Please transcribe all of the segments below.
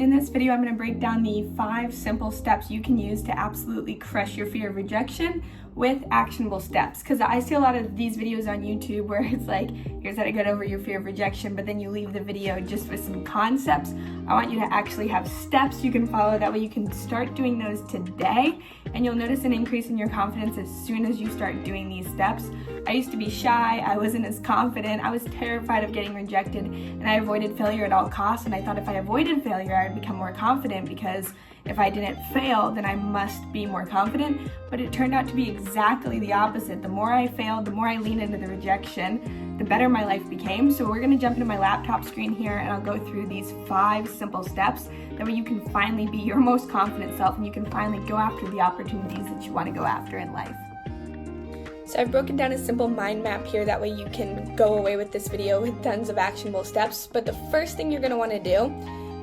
In this video, I'm going to break down the 5 simple steps you can use to absolutely crush your fear of rejection with actionable steps. Because I see a lot of these videos on YouTube where it's like, here's how to get over your fear of rejection, but then you leave the video just with some concepts. I want you to actually have steps you can follow. That way you can start doing those today, and you'll notice an increase in your confidence as soon as you start doing these steps. I used to be shy, I wasn't as confident, I was terrified of getting rejected, and I avoided failure at all costs, and I thought if I avoided failure, I'd become more confident, because if I didn't fail, then I must be more confident. But it turned out to be exactly the opposite. The more I failed, the more I leaned into the rejection, the better my life became. So we're gonna jump into my laptop screen here, and I'll go through these 5 simple steps. That way you can finally be your most confident self, and you can finally go after the opportunities that you wanna go after in life. So I've broken down a simple mind map here, that way you can go away with this video with tons of actionable steps. But the first thing you're gonna wanna do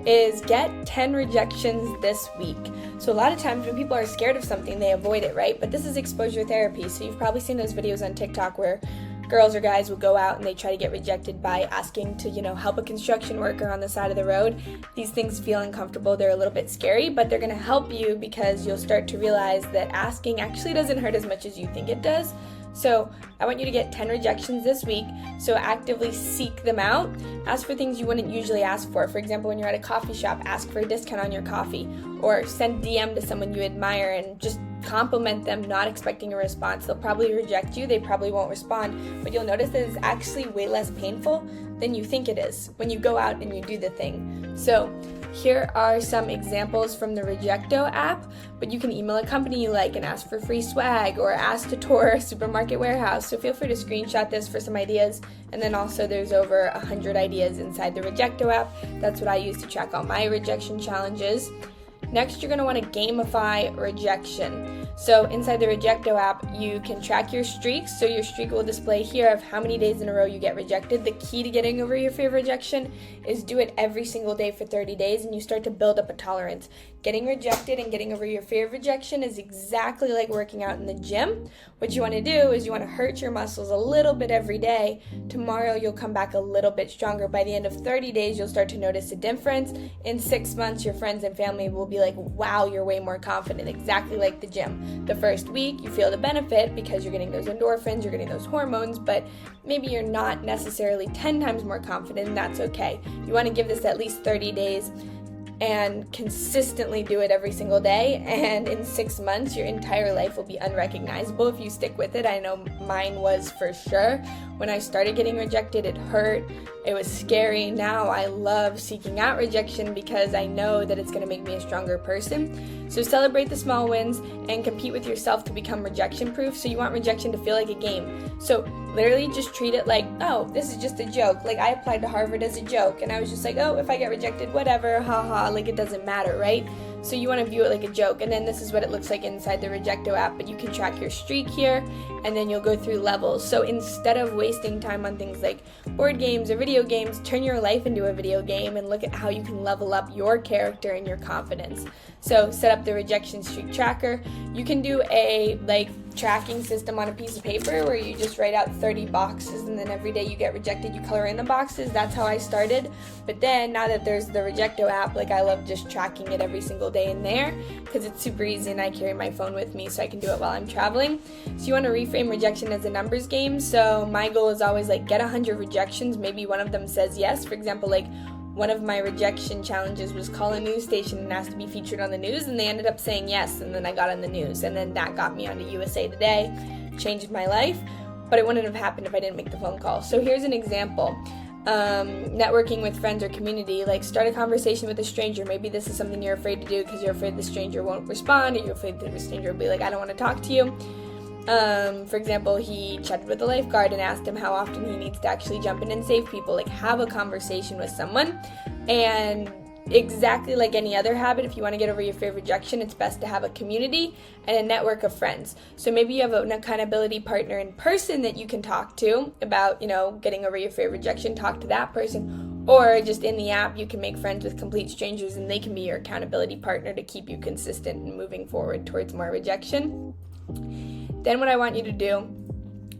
is get 10 rejections this week. So a lot of times when people are scared of something, they avoid it, right? But this is exposure therapy. So you've probably seen those videos on TikTok where girls or guys will go out and they try to get rejected by asking to, help a construction worker on the side of the road. These things feel uncomfortable, they're a little bit scary, but they're gonna help you because you'll start to realize that asking actually doesn't hurt as much as you think it does. So I want you to get 10 rejections this week, so actively seek them out. Ask for things you wouldn't usually ask for. For example, when you're at a coffee shop, ask for a discount on your coffee, or send DM to someone you admire and just compliment them, not expecting a response. They'll probably reject you, they probably won't respond, but you'll notice that it's actually way less painful than you think it is when you go out and you do the thing. So here are some examples from the Rejecto app, but you can email a company you like and ask for free swag, or ask to tour a supermarket warehouse. So feel free to screenshot this for some ideas. And then also there's over 100 ideas inside the Rejecto app. That's what I use to track all my rejection challenges. Next, you're going to want to gamify rejection. So inside the Rejecto app, you can track your streaks. So your streak will display here of how many days in a row you get rejected. The key to getting over your fear of rejection is do it every single day for 30 days, and you start to build up a tolerance. Getting rejected and getting over your fear of rejection is exactly like working out in the gym. What you want to do is you want to hurt your muscles a little bit every day. Tomorrow you'll come back a little bit stronger. By the end of 30 days, you'll start to notice a difference. In 6 months, your friends and family will be like, wow, you're way more confident, exactly like the gym. The first week, you feel the benefit because you're getting those endorphins, you're getting those hormones, but maybe you're not necessarily 10 times more confident, and that's okay. You want to give this at least 30 days and consistently do it every single day, and in 6 months your entire life will be unrecognizable if you stick with it. I know mine was for sure. When I started getting rejected, it hurt, it was scary. Now I love seeking out rejection because I know that it's going to make me a stronger person. So celebrate the small wins and compete with yourself to become rejection proof. So you want rejection to feel like a game. So literally just treat it like, oh, this is just a joke. Like, I applied to Harvard as a joke, and I was just like, oh, if I get rejected, whatever, haha, like it doesn't matter, right? So you want to view it like a joke. And then this is what it looks like inside the Rejecto app, but you can track your streak here, and then you'll go through levels. So instead of wasting time on things like board games or video games, turn your life into a video game and look at how you can level up your character and your confidence. So set up the rejection streak tracker. You can do a tracking system on a piece of paper where you just write out 30 boxes, and then every day you get rejected, you color in the boxes. That's how I started. But then now that there's the Rejecto app, I love just tracking it every single day in there because it's super easy, and I carry my phone with me so I can do it while I'm traveling. So you want to reframe rejection as a numbers game. So my goal is always get 100 rejections. Maybe one of them says yes. For example, one of my rejection challenges was call a news station and ask to be featured on the news, and they ended up saying yes, and then I got on the news, and then that got me onto USA Today, changed my life, but it wouldn't have happened if I didn't make the phone call. So here's an example. Networking with friends or community, start a conversation with a stranger. Maybe this is something you're afraid to do because you're afraid the stranger won't respond, or you're afraid that the stranger will be like, I don't want to talk to you. For example, he chatted with a lifeguard and asked him how often he needs to actually jump in and save people. Have a conversation with someone. And exactly like any other habit, if you want to get over your fear of rejection, it's best to have a community and a network of friends. So maybe you have an accountability partner in person that you can talk to about, getting over your fear of rejection. Talk to that person. Or just in the app, you can make friends with complete strangers, and they can be your accountability partner to keep you consistent and moving forward towards more rejection. Then what I want you to do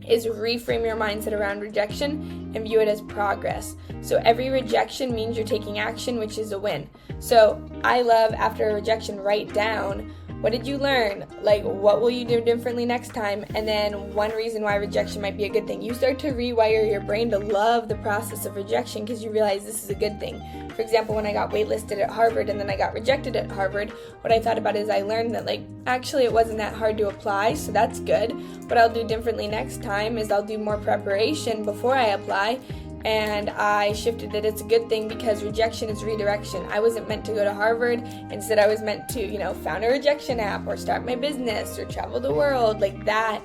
is reframe your mindset around rejection and view it as progress. So every rejection means you're taking action, which is a win. So I love, after a rejection, write down, what did you learn? Like, what will you do differently next time? And then one reason why rejection might be a good thing. You start to rewire your brain to love the process of rejection because you realize this is a good thing. For example, when I got waitlisted at Harvard and then I got rejected at Harvard, what I thought about is I learned that, like, actually it wasn't that hard to apply, so that's good. What I'll do differently next time is I'll do more preparation before I apply. And I shifted that it's a good thing because rejection is redirection. I wasn't meant to go to Harvard. Instead, I was meant to, found a rejection app or start my business or travel the world. Like that.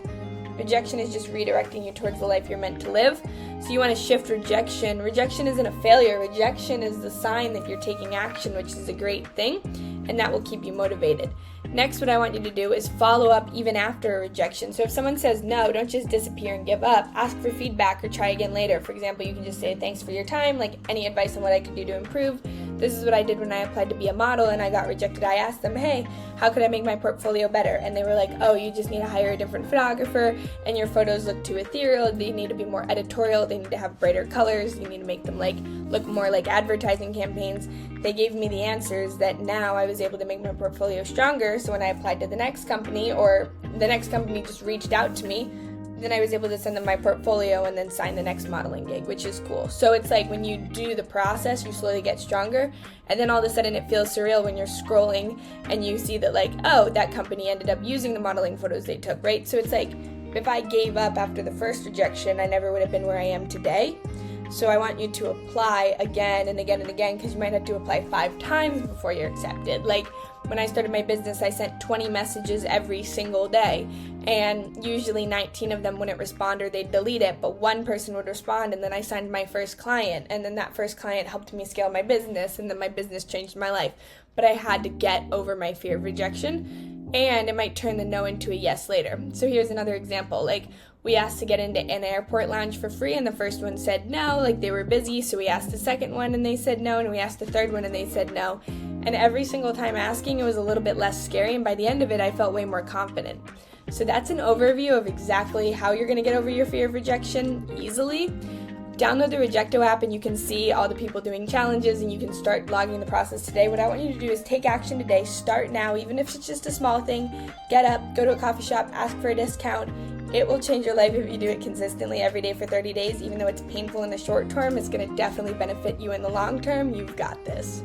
Rejection is just redirecting you towards the life you're meant to live. So you want to shift rejection. Rejection isn't a failure. Rejection is the sign that you're taking action, which is a great thing, and that will keep you motivated. Next, what I want you to do is follow up even after a rejection. So if someone says no, don't just disappear and give up. Ask for feedback or try again later. For example, you can just say, thanks for your time, like any advice on what I could do to improve. This is what I did when I applied to be a model and I got rejected. I asked them, hey, how could I make my portfolio better? And they were like, oh, you just need to hire a different photographer and your photos look too ethereal. They need to be more editorial. They need to have brighter colors. You need to make them look more like advertising campaigns. They gave me the answers that now I was able to make my portfolio stronger. So when I applied to the next company, or the next company just reached out to me, then I was able to send them my portfolio and then sign the next modeling gig, which is cool. So it's like when you do the process, you slowly get stronger, and then all of a sudden it feels surreal when you're scrolling and you see that, like, oh, that company ended up using the modeling photos they took, right? So it's like, if I gave up after the first rejection, I never would have been where I am today. So I want you to apply again and again and again, because you might have to apply 5 times before you're accepted. Like, when I started my business, I sent 20 messages every single day, and usually 19 of them wouldn't respond or they'd delete it, but one person would respond, and then I signed my first client, and then that first client helped me scale my business, and then my business changed my life. But I had to get over my fear of rejection, and it might turn the no into a yes later. So here's another example. Like, we asked to get into an airport lounge for free, and the first one said no, like they were busy, so we asked the second one and they said no, and we asked the third one and they said no. And every single time asking, it was a little bit less scary, and by the end of it, I felt way more confident. So that's an overview of exactly how you're going to get over your fear of rejection easily. Download the Rejecto app and you can see all the people doing challenges, and you can start logging the process today. What I want you to do is take action today. Start now, even if it's just a small thing. Get up, go to a coffee shop, ask for a discount. It will change your life if you do it consistently every day for 30 days. Even though it's painful in the short term, it's going to definitely benefit you in the long term. You've got this.